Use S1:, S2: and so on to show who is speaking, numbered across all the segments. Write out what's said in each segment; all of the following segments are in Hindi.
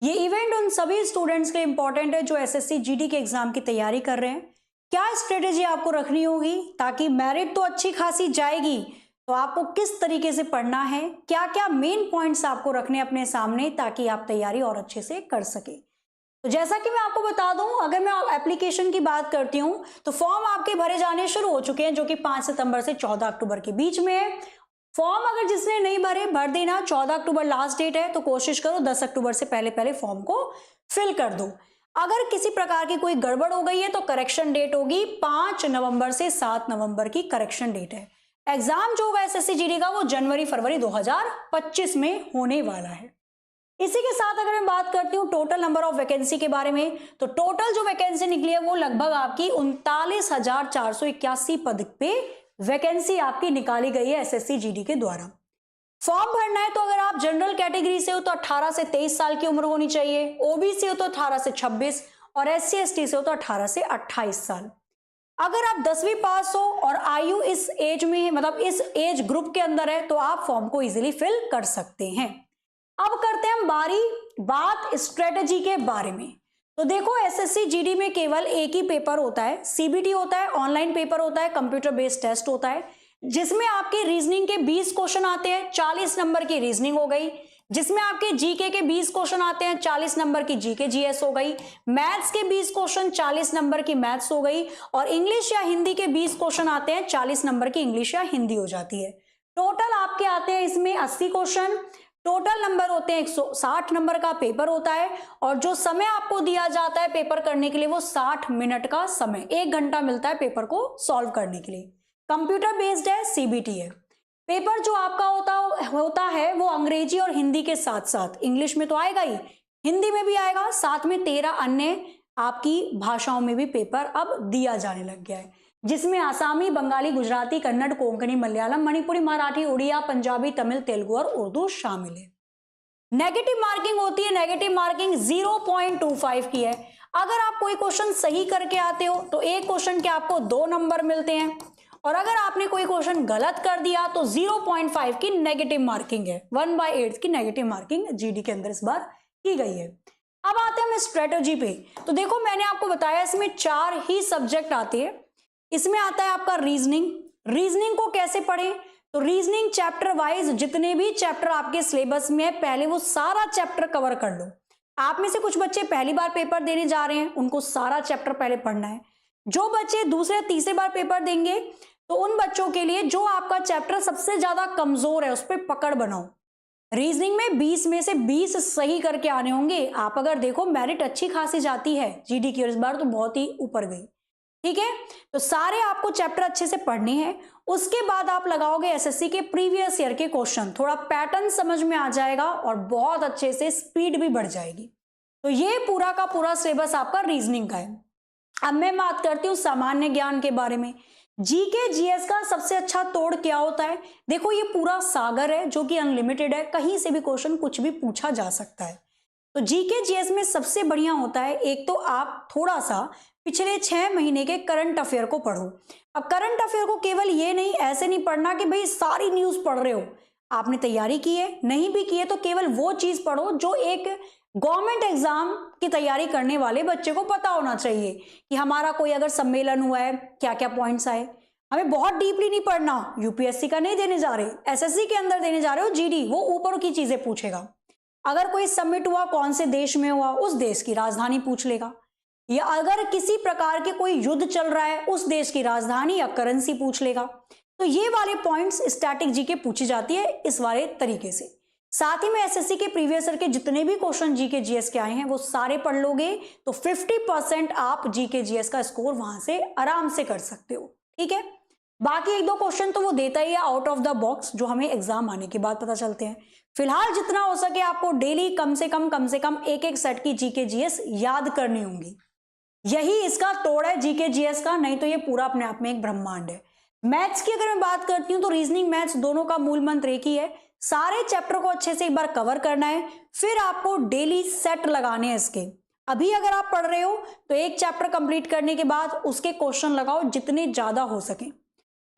S1: ये इवेंट उन सभी स्टूडेंट्स के लिए इंपॉर्टेंट है जो एसएससी जीडी के एग्जाम की तैयारी कर रहे हैं। क्या स्ट्रेटेजी आपको रखनी होगी ताकि मेरिट तो अच्छी खासी जाएगी, तो आपको किस तरीके से पढ़ना है, क्या क्या मेन पॉइंट्स आपको रखने अपने सामने ताकि आप तैयारी और अच्छे से कर सके। तो जैसा कि मैं आपको बता दूं, अगर मैं एप्लीकेशन की बात करती हूं तो फॉर्म आपके भरे जाने शुरू हो चुके हैं जो कि 5 सितंबर से 14 अक्टूबर के बीच में है। फॉर्म अगर जिसने नहीं भरे भर देना, 14 अक्टूबर लास्ट डेट है, तो कोशिश करो 10 अक्टूबर से पहले पहले फॉर्म को फिल कर दो। अगर किसी प्रकार की कोई गड़बड़ हो गई है तो करेक्शन डेट होगी 5 नवंबर से 7 नवंबर की करेक्शन डेट है। एग्जाम जो होगा एसएससी जीडी का वो जनवरी फरवरी 2025 में होने वाला है। इसी के साथ अगर मैं बात करती हूँ टोटल नंबर ऑफ वैकेंसी के बारे में, तो टोटल जो वैकेंसी निकली है वो लगभग आपकी 39,481 पद पे वैकेंसी आपकी निकाली गई है एसएससी जीडी के द्वारा। फॉर्म भरना है तो अगर आप जनरल कैटेगरी से हो तो 18 से 23 साल की उम्र होनी चाहिए, ओबीसी हो तो 18 से 26 और एससी एसटी से हो तो 18 से 28 साल। अगर आप 10वीं पास हो और आयु इस एज में है, मतलब इस एज ग्रुप के अंदर है, तो आप फॉर्म को इजीली फिल कर सकते हैं। अब करते हैं हम बात स्ट्रेटजी के बारे में। तो देखो एसएससी जीडी में केवल एक ही पेपर होता है, सीबीटी होता है, ऑनलाइन पेपर होता है, कंप्यूटर बेस्ड टेस्ट होता है, जिसमें आपके रीजनिंग के 20 क्वेश्चन आते हैं, 40 नंबर की रीजनिंग हो गई, जिसमें आपके जीके के 20 क्वेश्चन आते हैं, 40 नंबर की जीके जीएस हो गई, मैथ्स के 20 क्वेश्चन, 40 नंबर की मैथ्स हो गई, और इंग्लिश या हिंदी के 20 क्वेश्चन आते हैं, 40 नंबर की इंग्लिश या हिंदी हो जाती है। टोटल आपके आते हैं इसमें 80 क्वेश्चन, टोटल नंबर होते हैं 160 नंबर का पेपर होता है, और जो समय आपको दिया जाता है पेपर करने के लिए वो 60 मिनट का समय, 1 घंटा मिलता है पेपर को सॉल्व करने के लिए। कंप्यूटर बेस्ड है, सीबीटी है। पेपर जो आपका होता है वो अंग्रेजी और हिंदी के साथ साथ, इंग्लिश में तो आएगा ही, हिंदी में भी आएगा, साथ में 13 अन्य आपकी भाषाओं में भी पेपर अब दिया जाने लग गया है, जिसमें आसामी, बंगाली, गुजराती, कन्नड़, कोंकणी, मलयालम, मणिपुरी, मराठी, उड़िया, पंजाबी, तमिल, तेलुगु और उर्दू शामिल है। नेगेटिव मार्किंग होती है, नेगेटिव मार्किंग 0.25 की है। अगर आप कोई क्वेश्चन सही करके आते हो तो एक क्वेश्चन के आपको 2 नंबर मिलते हैं, और अगर आपने कोई क्वेश्चन गलत कर दिया तो 0.5 की नेगेटिव मार्किंग है। 1/8 की नेगेटिव मार्किंग जीडी के अंदर इस बार की गई है। अब आते हैं हम स्ट्रेटजी पे। तो देखो मैंने आपको बताया इसमें 4 ही सब्जेक्ट आते हैं। इसमें आता है आपका रीजनिंग। रीजनिंग को कैसे पढ़ें, तो रीजनिंग चैप्टर वाइज जितने भी चैप्टर आपके सिलेबस में है पहले वो सारा चैप्टर कवर कर लो। आप में से कुछ बच्चे पहली बार पेपर देने जा रहे हैं, उनको सारा चैप्टर पहले पढ़ना है। जो बच्चे दूसरे तीसरे बार पेपर देंगे तो उन बच्चों के लिए जो आपका चैप्टर सबसे ज्यादा कमजोर है उस पर पकड़ बनाओ। रीजनिंग में 20 में से 20 सही करके आने होंगे। आप अगर देखो मेरिट अच्छी खासी जाती है जीडी की, और इस बार तो बहुत ही ऊपर गई, ठीक है। तो सारे आपको चैप्टर अच्छे से पढ़ने हैं। उसके बाद आप लगाओगे एसएससी के प्रीवियस ईयर के क्वेश्चन, थोड़ा पैटर्न समझ में आ जाएगा और बहुत अच्छे से स्पीड भी बढ़ जाएगी। तो ये पूरा का पूरा सिलेबस आपका रीजनिंग का है। अब मैं बात करती हूँ सामान्य ज्ञान के बारे में। जीके जीएस का सबसे अच्छा तोड़ क्या होता है, देखो ये पूरा सागर है जो कि अनलिमिटेड है, कहीं से भी क्वेश्चन कुछ भी पूछा जा सकता है। तो जीके जीएस में सबसे बढ़िया होता है, एक तो आप थोड़ा सा पिछले 6 महीने के करंट अफेयर को पढ़ो। अब करंट अफेयर को केवल ये नहीं, ऐसे नहीं पढ़ना कि भाई सारी न्यूज पढ़ रहे हो, आपने तैयारी की है, नहीं भी की है तो केवल वो चीज पढ़ो जो एक गवर्नमेंट एग्जाम की तैयारी करने वाले बच्चे को पता होना चाहिए कि हमारा कोई अगर सम्मेलन हुआ है क्या क्या पॉइंट्स आए। हमें बहुत डीपली नहीं पढ़ना, यूपीएससी का नहीं देने जा रहे, एसएससी के अंदर देने जा रहे हो जीडी, वो ऊपर की चीजें पूछेगा। अगर कोई समिट हुआ कौन से देश में हुआ उस देश की राजधानी पूछ लेगा, या अगर किसी प्रकार के कोई युद्ध चल रहा है उस देश की राजधानी या करेंसी पूछ लेगा। तो ये वाले पॉइंट्स स्टैटिक जीके पूछी जाती है इस वाले तरीके से। साथ ही में एसएससी के प्रीवियस ईयर के जितने भी क्वेश्चन जीके जीएस के आए हैं वो सारे पढ़ लोगे तो 50% आप जीके जीएस का स्कोर वहां से आराम से कर सकते हो, ठीक है। बाकी 1-2 क्वेश्चन तो वो देता ही है आउट ऑफ द बॉक्स, जो हमें एग्जाम आने के बाद पता चलते हैं। फिलहाल जितना हो सके आपको डेली कम से कम एक सेट की जीके जीएस याद करनी होंगी। यही इसका तोड़ है जीके जीएस का, नहीं तो ये पूरा अपने आप में एक ब्रह्मांड है। मैथ्स की अगर मैं बात करती हूँ तो रीजनिंग मैथ्स दोनों का मूल मंत्र एक ही है, सारे चैप्टर को अच्छे से एक बार कवर करना है, फिर आपको डेली सेट लगाने हैं इसके। अभी अगर आप पढ़ रहे हो तो एक चैप्टर कंप्लीट करने के बाद उसके क्वेश्चन लगाओ जितने ज्यादा हो सके।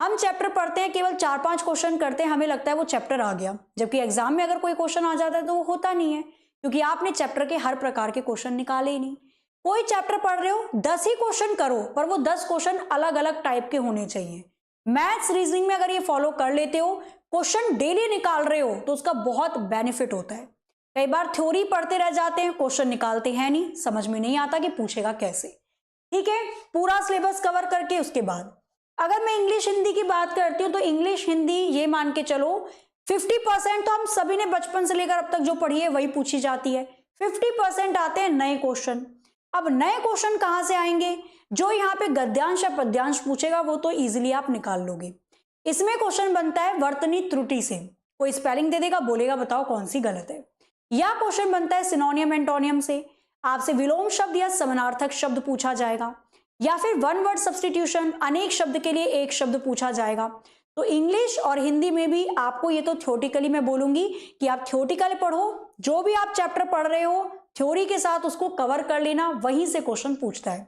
S1: हम चैप्टर पढ़ते हैं केवल 4-5 क्वेश्चन करते हैं, हमें लगता है वो चैप्टर आ गया, जबकि एग्जाम में अगर कोई क्वेश्चन आ जाता है तो वो होता नहीं है। क्योंकि आपने चैप्टर के हर प्रकार के क्वेश्चन निकाले ही नहीं। कोई चैप्टर पढ़ रहे हो 10 ही क्वेश्चन करो, पर वो 10 क्वेश्चन अलग अलग टाइप के होने चाहिए। मैथ्स रीजनिंग में अगर ये फॉलो कर लेते हो, क्वेश्चन डेली निकाल रहे हो, तो उसका बहुत बेनिफिट होता है। कई बार थ्योरी पढ़ते रह जाते हैं, क्वेश्चन निकालते हैं नहीं, समझ में नहीं आता कि पूछेगा कैसे। ठीक है, पूरा सिलेबस कवर करके उसके बाद अगर मैं इंग्लिश हिंदी की बात करती हूँ, तो इंग्लिश हिंदी ये मान के चलो 50% तो हम सभी ने बचपन से लेकर अब तक जो पढ़ी है वही पूछी जाती है। 50% आते हैं नए क्वेश्चन। अब नए क्वेश्चन कहाँ से आएंगे? जो यहाँ पे गद्यांश या पद्यांश पूछेगा वो तो इजीली आप निकाल लोगे। इसमें क्वेश्चन बनता है वर्तनी त्रुटि से, कोई स्पेलिंग दे देगा, बोलेगा बताओ कौन सी गलत है। या क्वेश्चन बनता है सिनोनियम एंटोनियम से, आपसे विलोम शब्द या समानार्थक शब्द पूछा जाएगा, या फिर वन वर्ड सब्स्टिट्यूशन, अनेक शब्द के लिए एक शब्द पूछा जाएगा। तो इंग्लिश और हिंदी में भी आपको, ये तो थ्योरेटिकली मैं बोलूंगी कि आप थ्योरेटिकल पढ़ो, जो भी आप चैप्टर पढ़ रहे हो थ्योरी के साथ उसको कवर कर लेना, वहीं से क्वेश्चन पूछता है।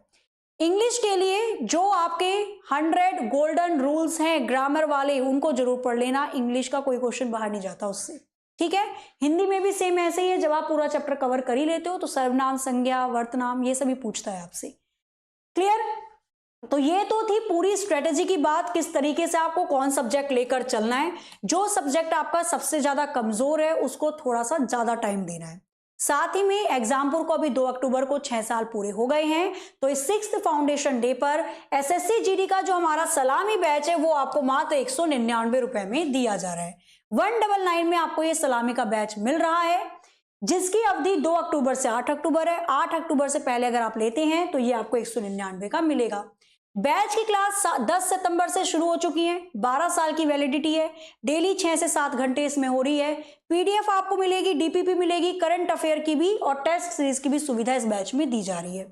S1: इंग्लिश के लिए जो आपके 100 गोल्डन रूल्स हैं ग्रामर वाले, उनको जरूर पढ़ लेना, इंग्लिश का कोई क्वेश्चन बाहर नहीं जाता उससे। ठीक है, हिंदी में भी सेम ऐसे ही है, जब आप पूरा चैप्टर कवर कर ही लेते हो तो सर्वनाम, संज्ञा, वर्तनाम ये सभी पूछता है आपसे। क्लियर? तो ये तो थी पूरी स्ट्रेटेजी की बात, किस तरीके से आपको कौन सब्जेक्ट लेकर चलना है। जो सब्जेक्ट आपका सबसे ज्यादा कमजोर है उसको थोड़ा सा ज्यादा टाइम देना है। साथ ही में एग्जामपुर को अभी 2 अक्टूबर को 6 साल पूरे हो गए हैं, तो इस 6th फाउंडेशन डे पर एसएससी जीडी का जो हमारा सलामी बैच है वो आपको मात्र 199 रुपए में दिया जा रहा है। 199 में आपको ये सलामी का बैच मिल रहा है, जिसकी अवधि 2 अक्टूबर से 8 अक्टूबर है। 8 अक्टूबर से पहले अगर आप लेते हैं तो ये आपको 199 का मिलेगा। बैच की क्लास 10 सितंबर से शुरू हो चुकी है, 12 साल की वैलिडिटी है, डेली 6 से 7 घंटे इसमें हो रही है। पीडीएफ आपको मिलेगी, डीपीपी मिलेगी, करंट अफेयर की भी और टेस्ट सीरीज की भी सुविधा इस बैच में दी जा रही है।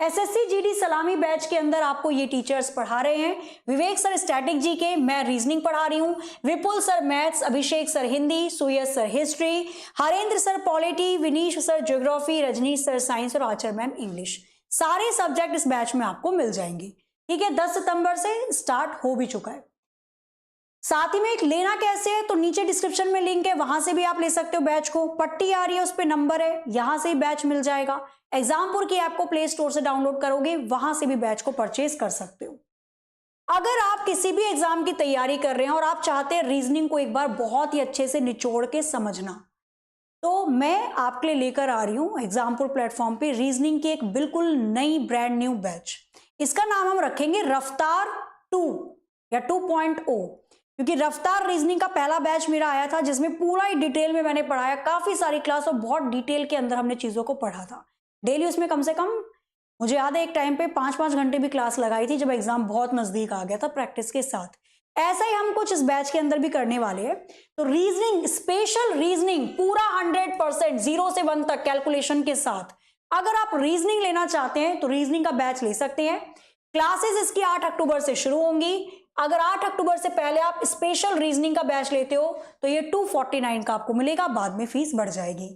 S1: एसएससी जीडी सलामी बैच के अंदर आपको ये टीचर्स पढ़ा रहे हैं, विवेक सर स्टैटिक जी के, मैं रीजनिंग पढ़ा रही हूँ, Vipul sir maths, Abhishek sir Hindi, Suyash sir history, Harendra sir polity, Vinish sir geography, Rajnish sir science और आचर मैम इंग्लिश। सारे सब्जेक्ट इस बैच में आपको मिल जाएंगे। ठीक है, 10 सितंबर से स्टार्ट हो भी चुका है। साथ ही में एक लेना कैसे है, तो नीचे डिस्क्रिप्शन में लिंक है, वहां से भी आप ले सकते हो बैच को। पट्टी आ रही है, उस पे नंबर है, यहां से ही बैच मिल जाएगा। एग्जामपुर की ऐप को प्ले स्टोर से डाउनलोड करोगे, वहां से भी बैच को परचेज कर सकते हो। अगर आप किसी भी एग्जाम की तैयारी कर रहे हैं और आप चाहते हैं रीजनिंग को एक बार बहुत ही अच्छे से निचोड़ के समझना, तो मैं आपके लिए लेकर आ रही हूं एग्जामपुर प्लेटफॉर्म पे रीजनिंग की एक बिल्कुल नई ब्रांड न्यू बैच। इसका नाम हम रखेंगे रफ्तार 2 या 2.0, क्योंकि रफ्तार रीजनिंग का पहला बैच मेरा आया था, जिसमें पूरा ही डिटेल में मैंने पढ़ाया, काफी सारी क्लास और बहुत डिटेल के अंदर हमने चीजों को पढ़ा था। डेली उसमें कम से कम मुझे याद है एक टाइम पे 5-5 घंटे भी क्लास लगाई थी, जब एग्जाम बहुत नजदीक आ गया था प्रैक्टिस के साथ। ऐसा ही हम कुछ इस बैच के अंदर भी करने वाले हैं। तो रीजनिंग, स्पेशल रीजनिंग पूरा 100% 0 से 1 तक कैलकुलेशन के साथ, अगर आप रीजनिंग लेना चाहते हैं तो रीजनिंग का बैच ले सकते हैं। क्लासेस इसकी 8 अक्टूबर से शुरू होंगी। अगर 8 अक्टूबर से पहले आप स्पेशल रीजनिंग का बैच लेते हो तो ये 249 का आपको मिलेगा, बाद में फीस बढ़ जाएगी।